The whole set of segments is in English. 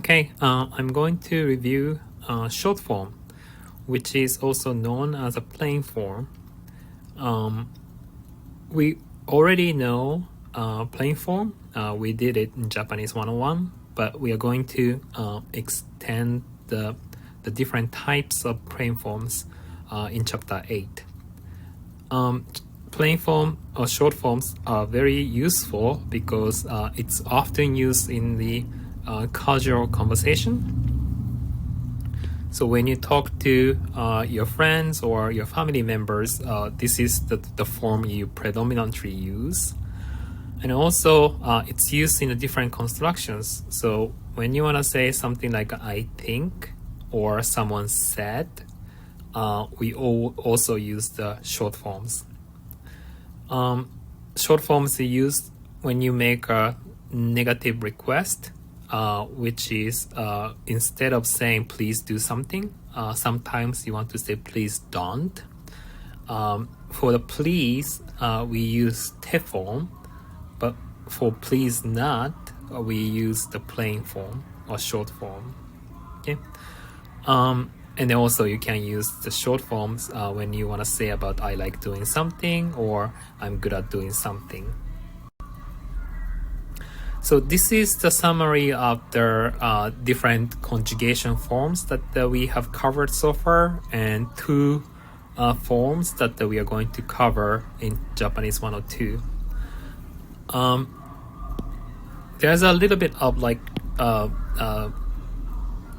Okay, I'm going to review short form, which is also known as a plain form. We already know plain form. We did it in Japanese 101, but we are going to extend the different types of plain forms in chapter 8. Plain form or short forms are very useful because it's often used in the casual conversation. So when you talk to your friends or your family members, this is the form you predominantly use. And also, it's used in different constructions. So when you want to say something like I think or someone said, we also use the short forms. Short forms are used when you make a negative request, which is instead of saying please do something, sometimes you want to say please don't. For the please, we use te form, but for please not, we use the plain form or short form. Okay. And then also you can use the short forms when you want to say about I like doing something or I'm good at doing something. So this is the summary of the different conjugation forms that we have covered so far, and two forms that we are going to cover in Japanese 102. There's a little bit of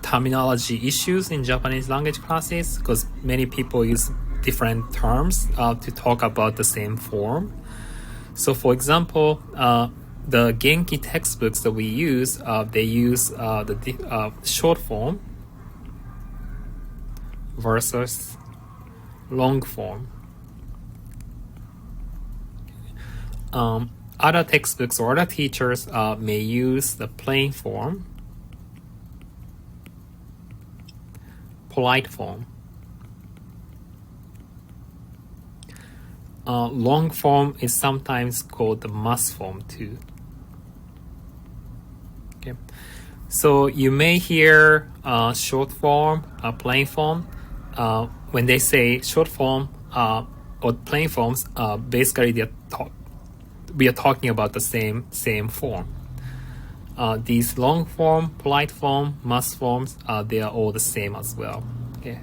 terminology issues in Japanese language classes because many people use different terms to talk about the same form. So for example, the Genki textbooks that we use, they use the short form versus long form. Other textbooks or other teachers may use the plain form, polite form. Long form is sometimes called the must form too. Okay, so you may hear short form, plain form. When they say short form or plain forms, basically we are talking about the same form. These long form, polite form, must forms, they are all the same as well. Okay.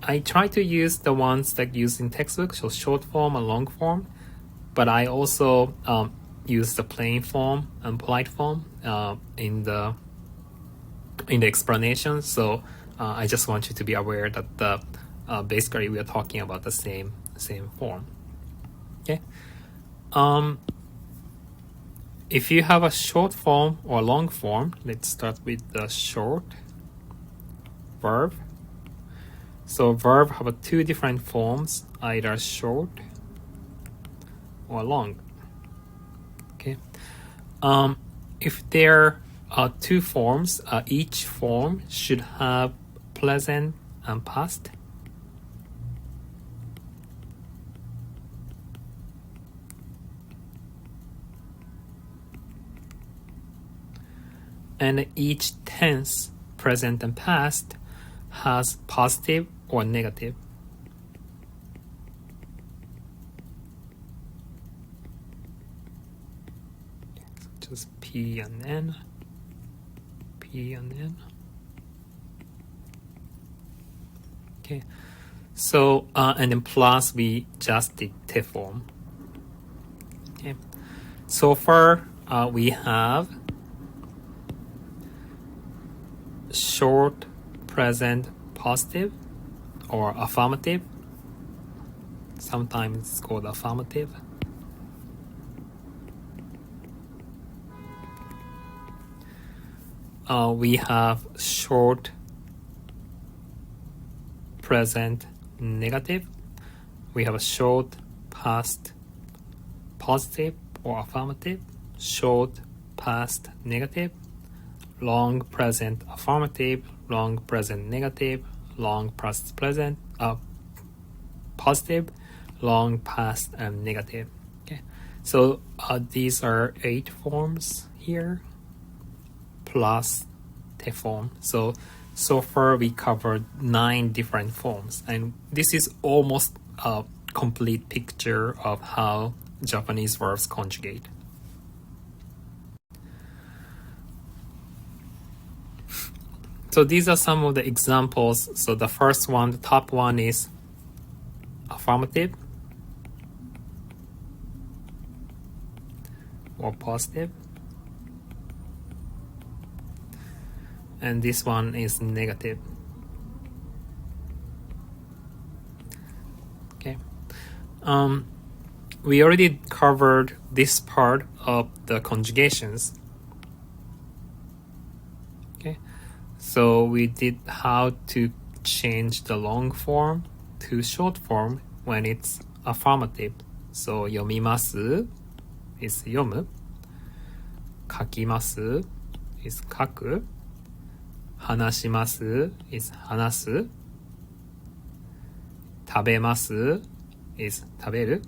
I try to use the ones that used in textbooks, so short form and long form, but I also use the plain form and polite form in the explanation. So I just want you to be aware that basically we are talking about the same form. Okay. If you have a short form or long form, let's start with the short verb. So verb have two different forms, either short or long. Okay. If there are two forms, each form should have present and past. And each tense, present and past, has positive or negative. So just P and N, P and N. Okay, so and then plus we just did te form. Okay, so far we have short present positive or affirmative. Sometimes it's called affirmative. We have short present negative. We have a short past positive or affirmative, short past negative, long present affirmative, long present negative, long past present positive, long past and negative. Okay, so these are 8 forms here plus te form. So far we covered 9 different forms, and this is almost a complete picture of how Japanese verbs conjugate. So these are some of the examples. So the first one, the top one is affirmative or positive. And this one is negative. Okay. We already covered this part of the conjugations. Okay. So we did how to change the long form to short form when it's affirmative. So 読みます is 読む。書きます is 書く。話します is 話す。食べます is 食べる。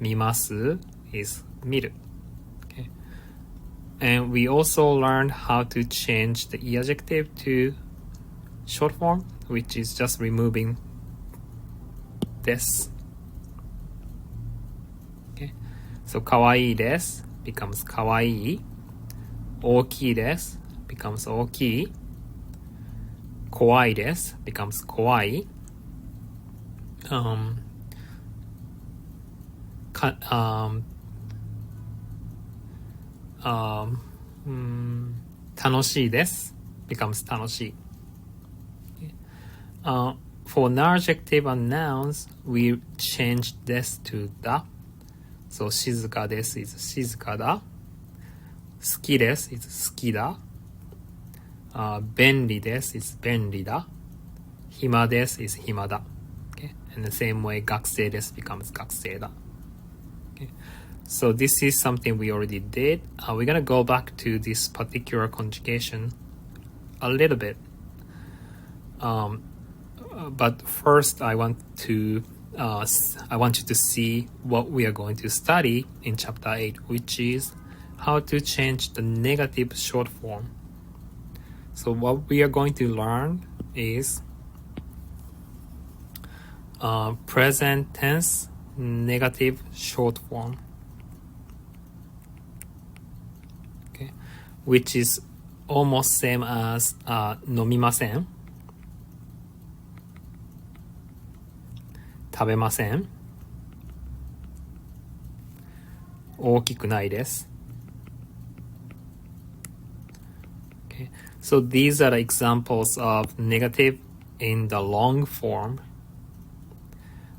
見ます is 見る。Okay. And we also learned how to change the E adjective to short form, which is just removing this. Okay. So かわいいです becomes かわいい。大きいです becomes 大きい。怖いです becomes 怖い。楽しいです becomes 楽しい。For non-adjective and nouns, we change this to the. So 静かです is 静かだ。好きです is 好きだ。便利です is 便利だ。暇です is 暇だ。Okay? And the same way, 学生です becomes 学生だ。Okay? So this is something we already did. We're going to go back to this particular conjugation a little bit. But first I want you to see what we are going to study in chapter 8, which is how to change the negative short form. So what we are going to learn is present tense negative short form. Okay, which is almost same as 飲みません。食べません。大きくないです。Okay. So these are the examples of negative in the long form.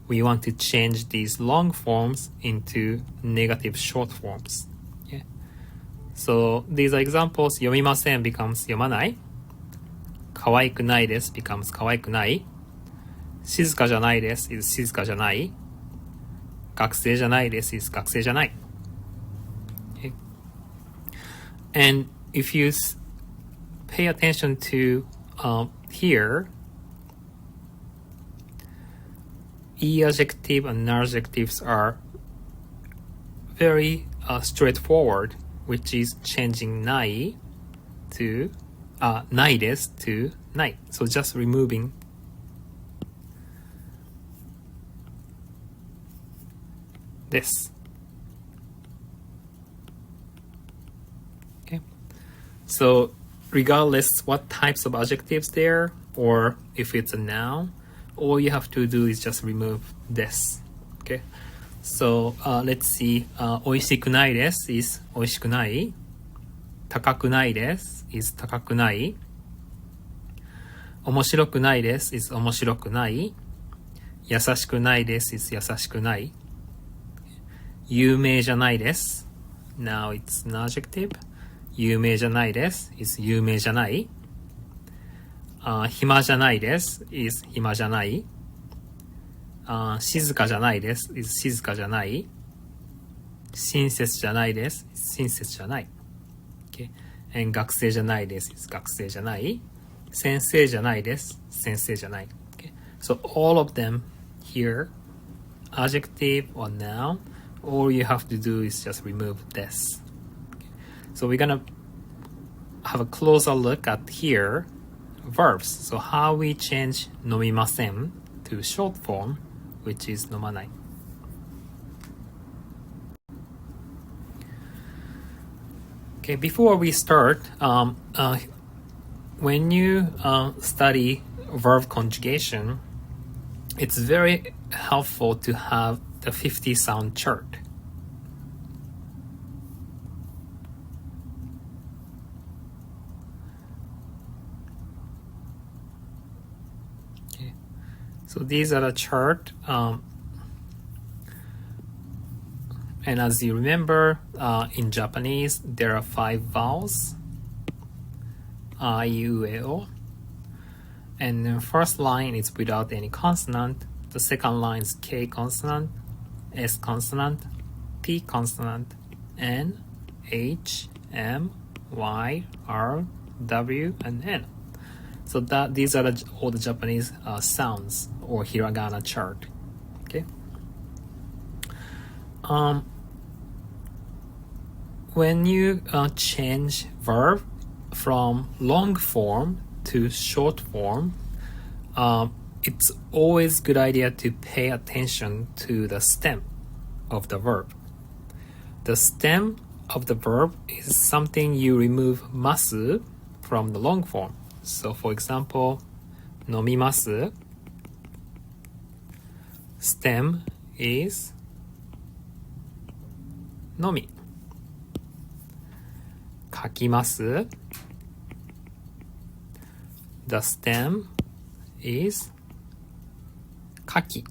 We want to change these long forms into negative short forms. Okay. So these are examples. 読みません becomes 読まない。可愛くないです becomes 可愛くない。静かじゃないです is 静かじゃない。学生じゃないです is 学生じゃない。Okay. And if you pay attention to here, E adjective and N adjectives are very straightforward, which is changing ない to ないです to ない。So just removing this. Okay. So regardless what types of adjectives there, or if it's a noun, all you have to do is just remove this. Okay. So let's see. おいしくないです is おいしくない。高くないです is 高くない。面白くないです is 面白くない。優しくないです is 優しくない。有名じゃないです。Now it's an adjective. 有名じゃないです is 有名じゃない。暇じゃないです is 暇じゃない。静かじゃないです is 静かじゃない。親切じゃないです is 親切じゃない。Okay. And 学生じゃないです is 学生じゃない。先生じゃないです。先生じゃない。Okay. So all of them here, adjective or noun, all you have to do is just remove this. Okay. So we're gonna have a closer look at here verbs. So how we change 飲みません to short form, which is 飲まない. Okay, before we start, when you study verb conjugation, it's very helpful to have the 50 sound chart. Okay. So these are the chart. And as you remember, in Japanese, there are 5 vowels. A, I, U, E, O. And the first line is without any consonant. The second line is K consonant, S consonant, P consonant, N, H, M, Y, R, W, and N. So these are all the Japanese sounds or hiragana chart. Okay. When you change verb from long form to short form, it's always good idea to pay attention to the stem of the verb. The stem of the verb is something you remove masu from the long form. So for example, 飲みます stem is のみ 書きます the stem is 書き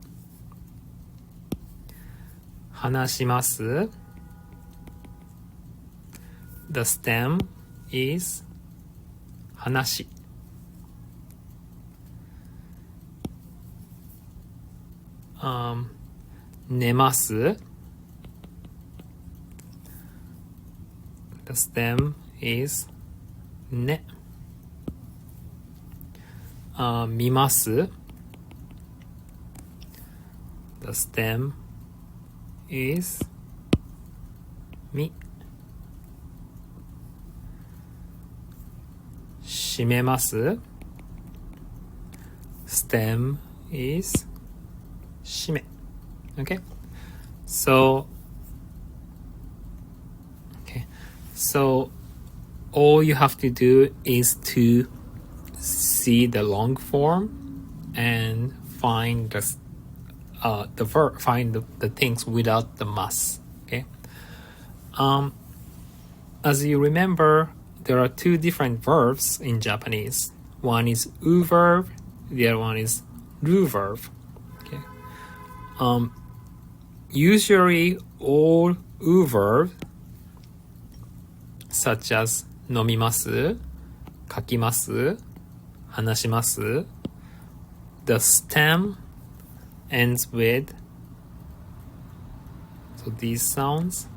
話します the stem is 話寝ます the stem is ね見ます the stem is み閉めます stem is 閉め okay so all you have to do is to see the long form and find the verb, find the things without the mas. Okay. As you remember, there are 2 different verbs in Japanese. One is u verb, the other one is ru verb. Okay. Usually all u verb, such as 飲みます、書きます、話します。The stem ends with, so these sounds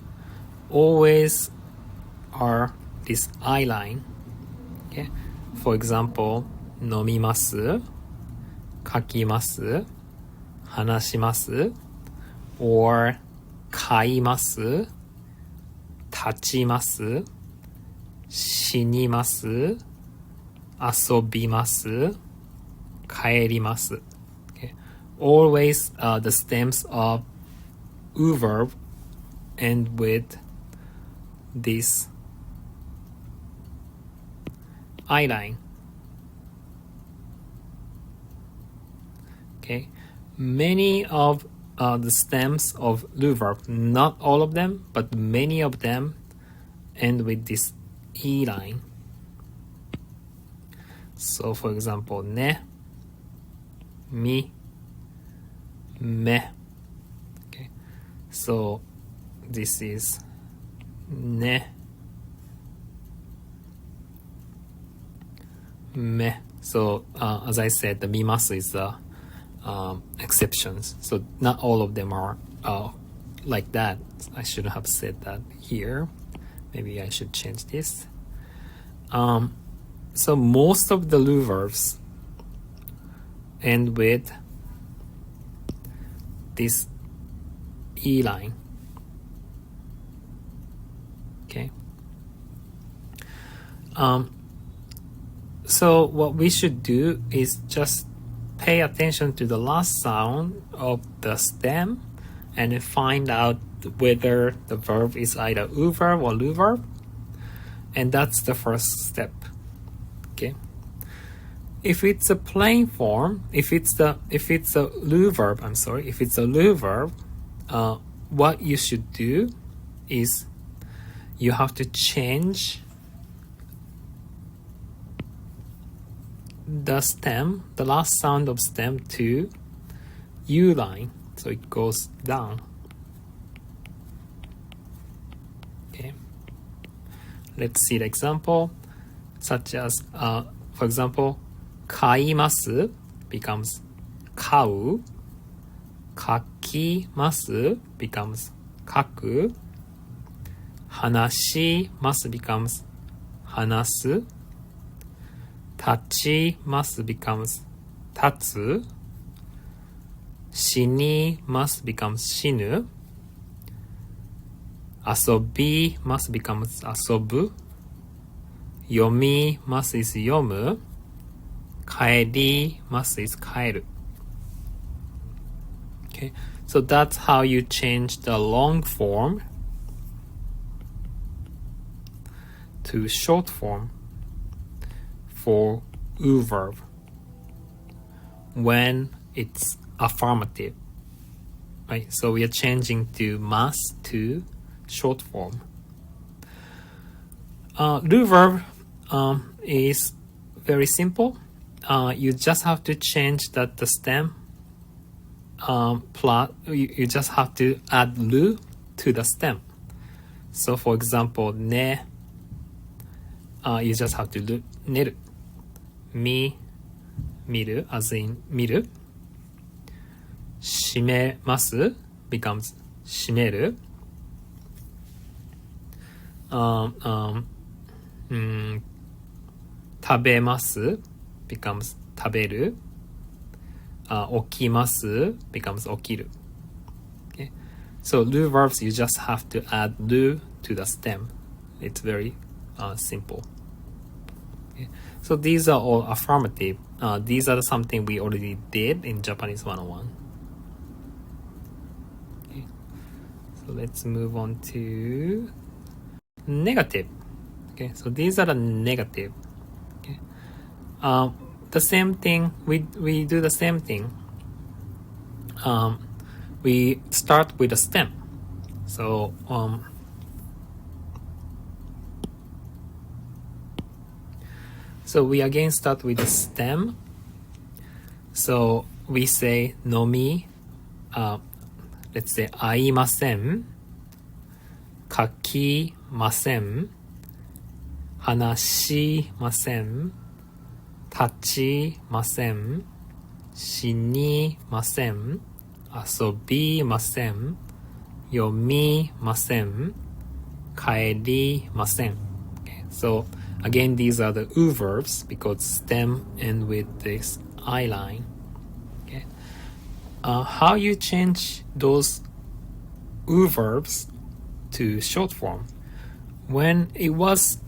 always are this I line. Okay? For example, 飲みます、書きます、話します、or 買います、立ちます、死にます、遊びます、帰ります。Okay. Always the stems of u verb end with this I line. Okay. Many of the stems of u verb, not all of them, but many of them end with this E line. So for example, ね、み、め. Okay. So this is ね、め. So as I said, the 見ます is the exceptions. So not all of them are like that. I shouldn't have said that here. Maybe I should change this. So most of the lu verbs end with this E line. Okay. So what we should do is just pay attention to the last sound of the stem and then find out whether the verb is either U verb or LU verb. And that's the first step. Okay. If it's a plain form, if it's a LU verb, what you should do is you have to change the stem, the last sound of stem, to U line, so it goes down. Okay. Let's see the example, such as, for example, 買います becomes 買う。書きます becomes 書く。話します becomes 話す。立ちます becomes 立つ。死にます becomes 死ぬ。遊びます becomes 遊ぶ。読みます is 読む。帰ります is 帰る。Okay, so that's how you change the long form to short form for U verb when it's affirmative. Right? So we are changing to must to short form. LU verb is very simple. You just have to change that the stem plot. You just have to add LU to the stem. So for example, ne, you just have to do 寝る。見る as in 見る。閉めます becomes 閉める。食べます becomes 食べる。起きます becomes 起きる。Okay? So LU verbs, you just have to add LU to the stem. It's very simple. Okay? So these are all affirmative. These are something we already did in Japanese 101. Okay. So let's move on to negative. Okay, so these are the negative. Okay. The same thing, we do the same thing. We start with a stem. So we again start with the stem. So we say 飲み, let's say 合いません、書きません、話しません、立ちません、死にません、遊びません、読みません、帰りません。Okay, so again, these are the U verbs because stem end with this I line. Okay, how you change those U verbs to short form? When it was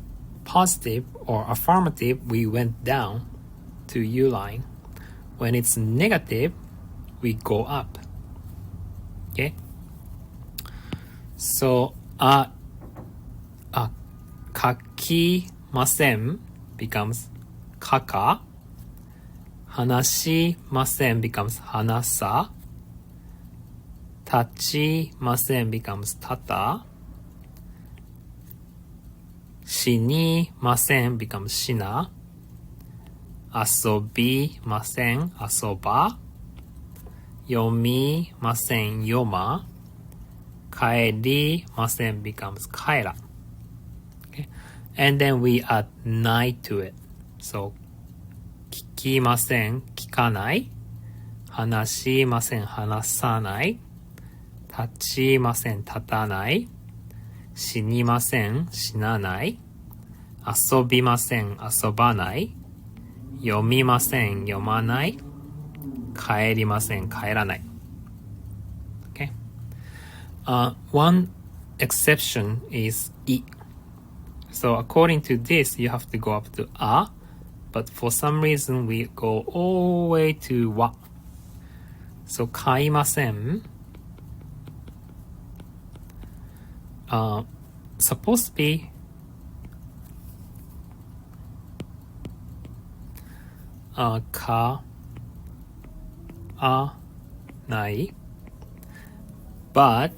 positive or affirmative, we went down to U line. When it's negative, we go up. Okay. So, 書きません becomes 書か。話しません becomes 話さ。立ちません becomes 立た。死にません becomes 死な。遊びません遊ば。読みません読ま。帰りません becomes 帰ら。Okay? And then we add ない to it. So 聞きません聞かない。話しません話さない。立ちません立たない。死にません死なない。遊びません遊ばない。読みません読まない。帰りません帰らない。Okay? One exception is い。So according to this, you have to go up to a, but for some reason we go all the way to wa. So 買いません supposed to beかあない but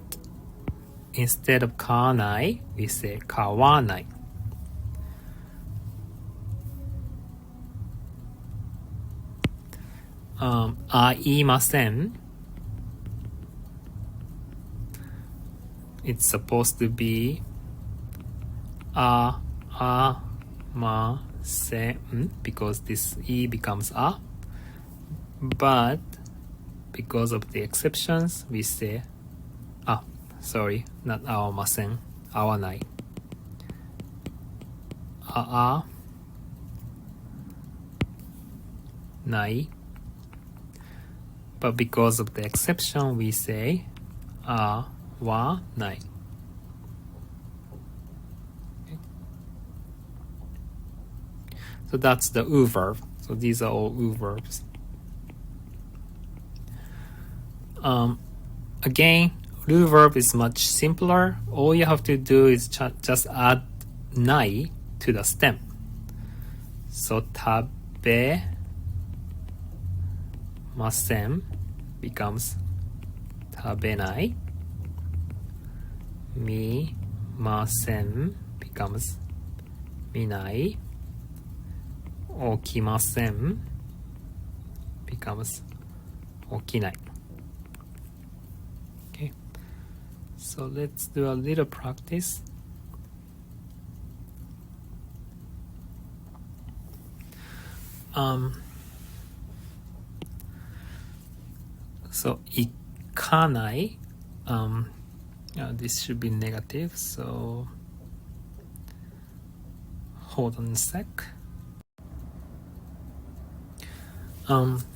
instead of 買わない we say 買わないあいません It's supposed to be あません because this E becomes a but because of the exceptions we say sorry not 合わません合わないない but because of the exception we say はない So that's the U verb. So these are all U verbs. Again, U verb is much simpler. All you have to do is just add ない to the stem. So 食べません becomes 食べない見ません becomes 見ない起きません becomes 起きない Okay, so let's do a little practice. So 行かない this should be negative, so hold on a sec.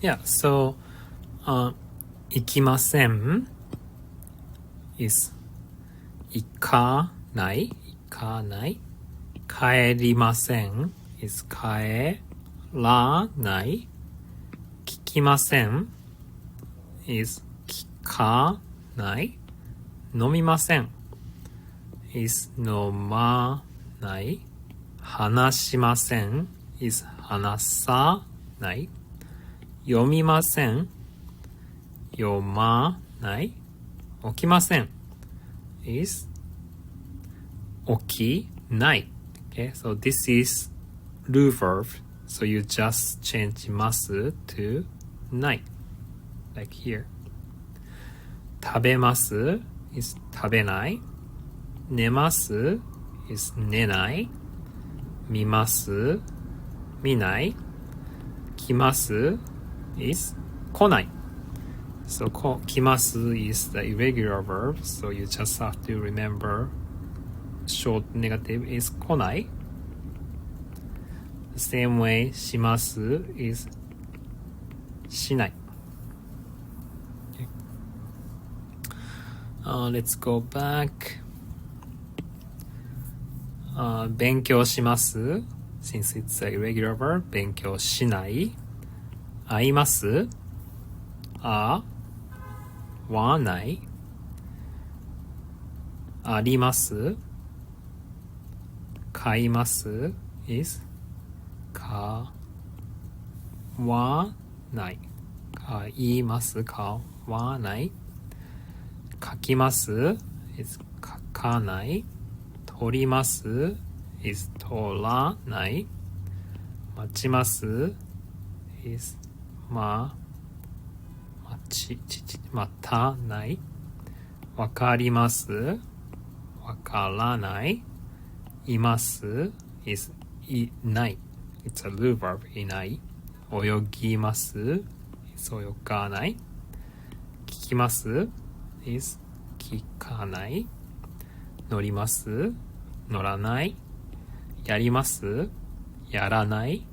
Yeah, so 行きません is 行かない行かない帰りません is 帰らない聞きません is 聞かない飲みません is 飲まない話しません is 話さない読みません読まない起きません is 起きない Okay, so this is do verb, so you just change ます to ない like here 食べます is 食べない寝ます is 寝ない見ます見ない来ます is 来ない So 来ます is the irregular verb, so you just have to remember short negative is 来ない The same way します is しない Let's go back. 勉強します Since it's a irregular verb, 勉強しない会います会わないあります買います is 買わない買います買わない書きます is 書かない取ります is 取らない待ちます is 待たないわかりますわからないいます is いない It's a do verb いない泳ぎます is 泳がない聞きます is 聞かない乗ります乗らないやりますやらない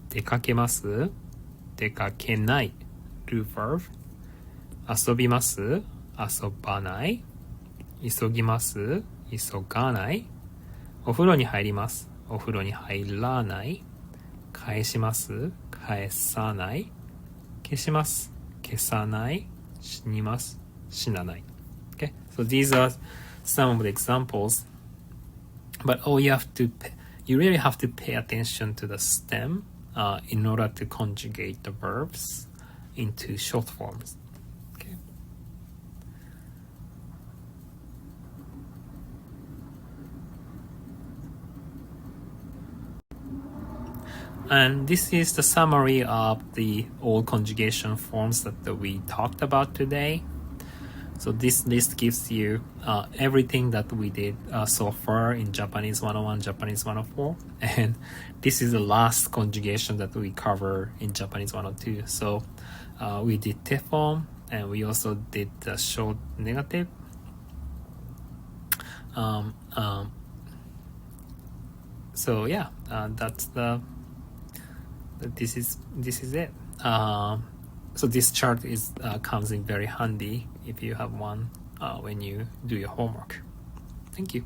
出かけます出かけない do verb 遊びます遊ばない急ぎます急がないお風呂に入ります。お風呂に入らない。返します。返さない。消します。消さない。死にます。死なない。Okay? So these are some of the examples. But all you really have to pay attention to the stem in order to conjugate the verbs into short forms. Okay. And this is the summary of the all conjugation forms that we talked about today. So this list gives you everything that we did so far in Japanese 101, Japanese 104. And this is the last conjugation that we cover in Japanese 102. So we did te form, and we also did the short negative. So yeah, that's this is it. So this chart comes in very handy if you have one when you do your homework. Thank you.